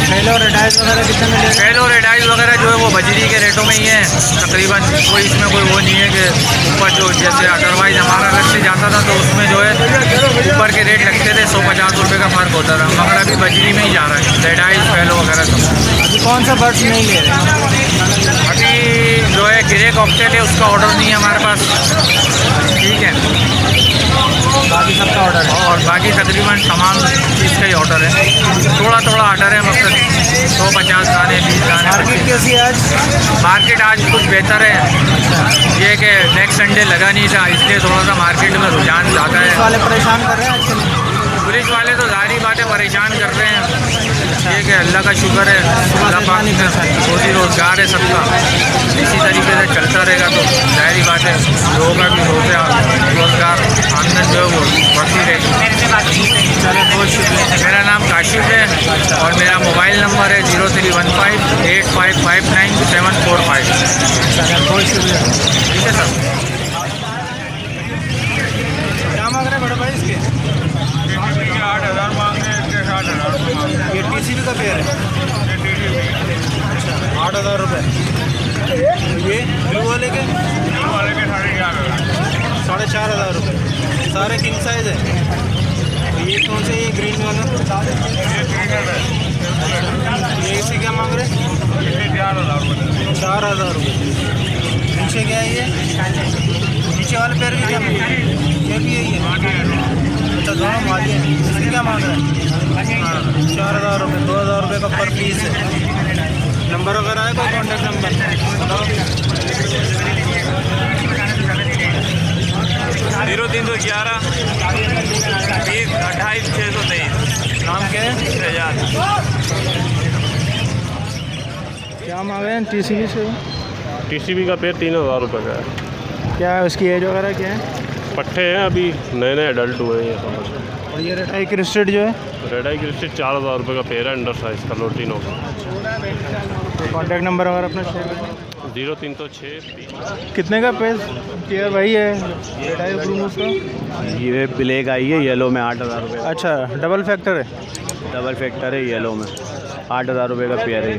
Fellow red eyes वगैरह कितने में? फेलो रेडाइज वगैरह जो है वो बजरी के रेटों में ही है तकरीबन। कोई इसमें कोई वो नहीं है कि ऊपर जो जैसे अदरवाइज़ हमारा अलग से जाता था तो उसमें जो है ऊपर के रेट लगते थे, 150 रुपये का फ़र्क होता था, मगर अभी बजरी में ही जा रहा है रेडाइज फेलो वगैरह सब। अभी कौन सा बर्ड्स नहीं ले रहे? अभी जो है ग्रे कॉकटेल है उसका ऑर्डर नहीं है हमारे पास। ठीक है, बाकी सबका ऑर्डर है। और बाकी तकरीबन तमाम चीज़ का ही ऑर्डर है। थोड़ा थोड़ा ऑर्डर है, मतलब 150 दाने 20 दाने। मार्केट कैसी है आज? मार्केट आज कुछ बेहतर है। ये कि नेक्स्ट संडे लगा नहीं था, इसलिए थोड़ा सा मार्केट में रुझान ज़्यादा है। पुलिस वाले परेशान कर रहे हैं आजकल? पुलिस वाले तो जाहिर बात है परेशान कर रहे हैं। ये कि अल्लाह का शुक्र है, अल्लाह पाक का रोज़ी रोज़गार है सबका, इसी तरीके से चलता रहेगा तो जाहिर बात है लोगों का भी रोज़गार आमदन जो है वो बढ़ती रहेगी। चलो बहुत शुक्रिया। मेरा नाम काशिफ है और मेरा मोबाइल नंबर है 03158559 745। चलो बहुत शुक्रिया। ठीक है सर। क्या मांग रहे हैं बड़े भाई इसके? 8,000 मांग रहे हैं, 60,000। ये टीसीबी का पेयर है? अच्छा, 8,000 रुपये। ये ब्लू वाले के? 4,500 रुपये। सारे किंग साइज़ है। ये कौन से? ये ग्रीन वाला? ये इसे क्या मांग रहे हैं? 4,000 रुपये। नीचे क्या है ये? नीचे वाले पैर की क्या मांग रहे हैं? ये भी है ये? अच्छा, दोनों माली हैं। इसके क्या मांग रहे हैं? 4,000 रुपये। 2,000 रुपये का पर पीस है। नंबर वगैरह है कोई? Contact number 0311 20 28 623। नाम क्या है? क्या मांग रहे हैं टीसीबी से? टीसीबी का पेड़ 3,000 रुपये का है। क्या है उसकी एज वगैरह क्या है? पट्टे हैं, अभी नए नए अडल्ट हुए हैं ये समझ। और ये रेटाई क्रिस्टेड जो है? रेडाई क्रिस्टेड 4,000 रुपये का पेड़ है, अंडर साइज़ का लोटिनो का। तो कॉन्टैक्ट नंबर वगैरह अपना शेयर करें। 0306। कितने का पेयर भाई है रेटाई ब्लूमूस का? ये ब्लैक आई है येलो में 8,000 रुपये। अच्छा, डबल फैक्टर है? डबल फैक्टर है येलो में 8,000 रुपये का पेयर है।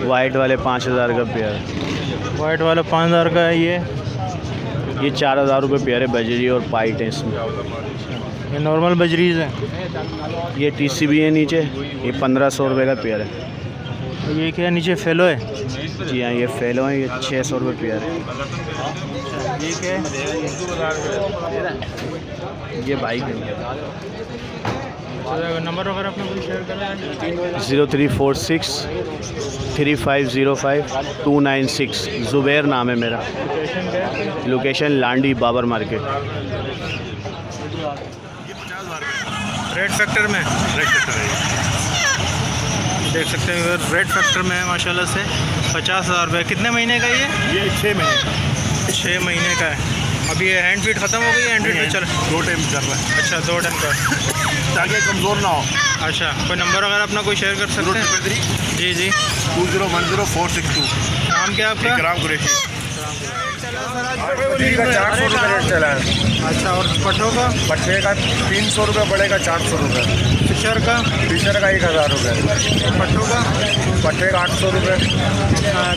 वाइट वाले 5,000 का पेयर। वाइट वाला 5,000 का है। ये 4,000 रुपये पेयर है। बजरी और पाइट है इसमें। ये नॉर्मल बजरीज है। ये टीसीबी है नीचे, ये 1,500 रुपये का पेयर है। और ये क्या है नीचे? फेलो है? जी हाँ, ये फेलो है, ये 600 रुपये पेयर है। ये क्या है? ये बाइक है। नंबर वगैरह अपना कोई शेयर करें। 0346 3505 296। ज़ुबैर नाम है मेरा। Location Landi Babar market. Red factor में? रेड फैक्टर है। देख सकते हैं रेड फैक्टर में है माशाल्लाह से। 50,000 रुपये। कितने महीने का ये? 6 महीने। 6 महीने का है। अभी ये हैंड फीड ख़त्म हो गई? हैंड फीड चल 2 टाइम कर रहा है अच्छा, 2 टाइम का। ताकि कमज़ोर ना हो। अच्छा, कोई नंबर वगैरह अपना कोई शेयर कर सकते हैं? जी 2010 462। नाम क्या है आपका? इकराम कुरैशी। पट्टी का 400 रुपये रेट चला है। अच्छा, और पट्टों का? पट्टे का 300 रुपये पड़ेगा, 400 रुपये। फिशर का? फिशर का 1000 रुपये। पट्टों का? पट्टे का 800 रुपये।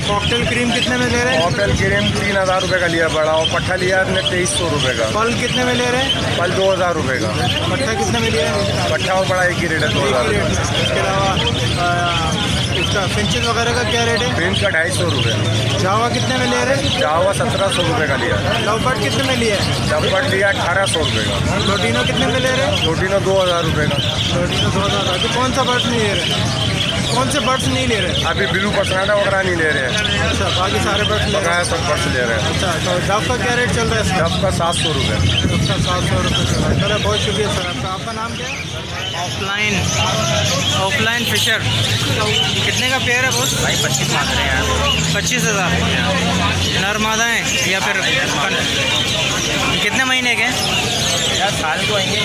कॉकटेल क्रीम कितने में ले रहे हैं? कॉकटेल क्रीम 3000 रुपये का लिया बड़ा, और पट्टा लिया आपने 2300 रुपये का। फल कितने में ले रहे हैं? फल 2000 रुपये का। पट्टा कितने में लिया है? पट्टा और बड़ा एक ही रेट है, 2000 रुपये। इसके अलावा इसका फिंचेस वगैरह का क्या रेट है? प्रिंस का 250 रुपये। जावा कितने में ले रहे हैं? जावा 1700 रुपये का लिया। लवबर्ड कितने में लिया है? लवबर्ड लिया 1800 रुपये का। प्रोटीनो कितने में ले रहे हैं? प्रोटीनो 2000 रुपये का। प्रोटीनो 2000। अभी कौन सा बर्ड्स नहीं ले रहे हैं? कौन से बर्ड्स नहीं ले रहे हैं? अभी ब्लू पसनाडा वगैरह नहीं ले रहे हैं। अच्छा, बाकी सारे बर्ड्स ले रहे बकाया हैं। सब बर्ड्स ले रहे हैं। अच्छा, तो डब का क्या रेट चल रहा है? डब का 700 रुपये। उसका 700 रुपये चल रहा है। चलो, बहुत शुक्रिया सर आपका। आपका नाम क्या है? ऑफलाइन फिशर कितने का पेयर है बोस? भाई 25 मांग रहे हैं। 25,000 नर मादा है या फिर कितने महीने के? यार साल को आएंगे,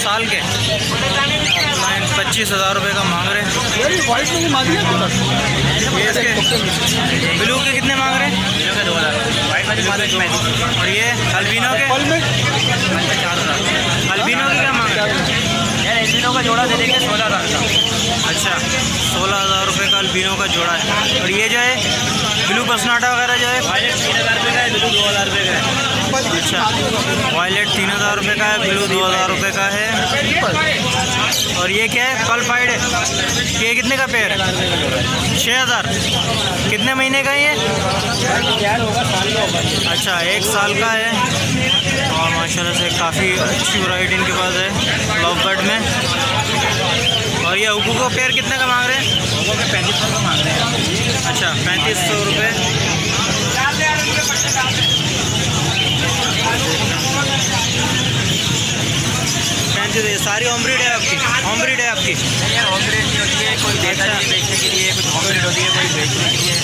साल के। ऑफलाइन 25,000 रुपये का मांग रहे हैं। ये इसके ब्लू के कितने मांग रहे हैं? और ये अल्बिनो के? अल्बिनो के क्या मांग रहे हैं? यार एल्बिनो का जोड़ा दे देंगे 16,000 का। अच्छा, 16,000 रुपये का अल्बिनो का जोड़ा है। और ये जो है ब्लू पसनाटा वगैरह जो है 3000 रुपये का है, ब्लू 2000 रुपये का है। अच्छा, वायलेट 3000 रुपये का है, ब्लू 2000 रुपये का है। और ये क्या है? पल्पाइड है। ये कितने का पेयर है? 6000। कितने महीने का है ये? अच्छा, 1 साल का है। और माशाल्लाह से काफ़ी अच्छी वैरायटी इनके पास है लवबर्ड में। और ये हुकू को पेयर कितने का मांग रहे हैं? हुकू के 3500 का मांग रहे हैं। अच्छा, 3500 रुपये। 35, सारी होम ब्रीड है आपकी? होम ब्रीड है आपकी? होम ब्रीड नहीं होती है, कोई देता है बेचने के लिए, कुछ होम ब्रीड होती है, कोई बेचने के लिए,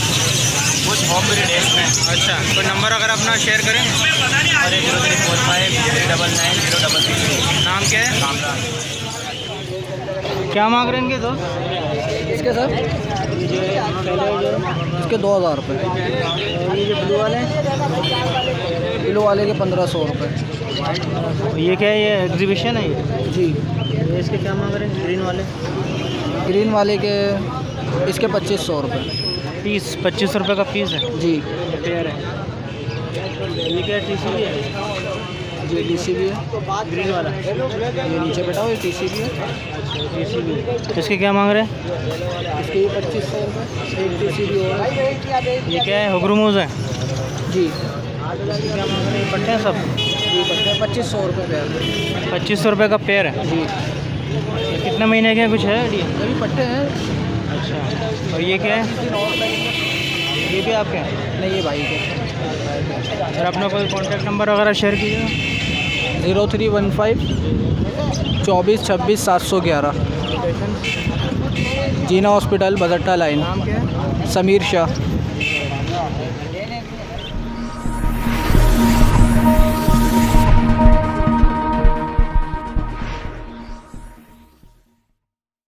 कुछ होम ब्रीड है इसमें। अच्छा, कोई नंबर अगर अपना शेयर करें? अरे 0345 099 033। नाम क्या है? कामरान। क्या मांग रहे हैं इनके दोस्त? इसके सर इसके 2000 रुपये। ये जो ब्लू वाले हैं? किलो वाले के 1500 रुपये। ये क्या है? ये एग्जीबिशन है ये? जी। ये इसके क्या मांग रहे हैं ग्रीन वाले? ग्रीन वाले के इसके 2500 रुपये पीस। 2500 रुपये का पीस है जी। पेयर है। ये क्या TC भी है? जी, DC भी है। ग्रीन वाला ये नीचे बैठा हुआ, ये TC भी है। TC भी। इसके क्या मांग रहे हैं? इसके 2500 रुपये। एक TC भी और ये क्या है? हुग्रुमूज है जी। क्या मांग रहे हैं? पट्टे हैं सब? जी, पड़ते हैं 2500 रुपये पेयर। 2500 रुपये का पेयर है। जी। कितने महीने के हैं, कुछ है आइडिया? अभी पट्टे हैं। अच्छा, और ये क्या है? ये भी आपके हैं? नहीं, ये भाई के। सर अपना कोई कॉन्टैक्ट नंबर वगैरह शेयर कीजिए। 0315 24 26 711। जीना हॉस्पिटल, बजट्टा लाइन। नाम क्या है? समीर शाह।